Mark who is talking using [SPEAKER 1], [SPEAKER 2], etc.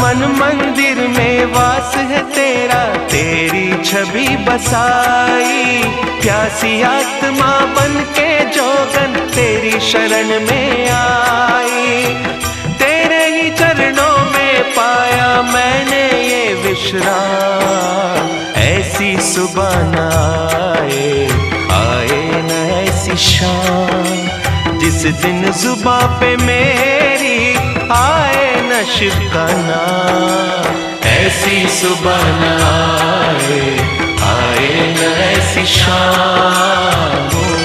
[SPEAKER 1] मन मंदिर में वास है तेरा, तेरी छवि बसाई। प्यासी आत्मा बन के जोगन तेरी शरण में आई। तेरे ही चरणों में पाया मैंने ये विश्राम। ऐसी सुबह न आए न ऐसी शाम, जिस दिन जुबां पे मेरी आए न शिव का नाम। ऐसी सुबह न आए न ऐसी शाम।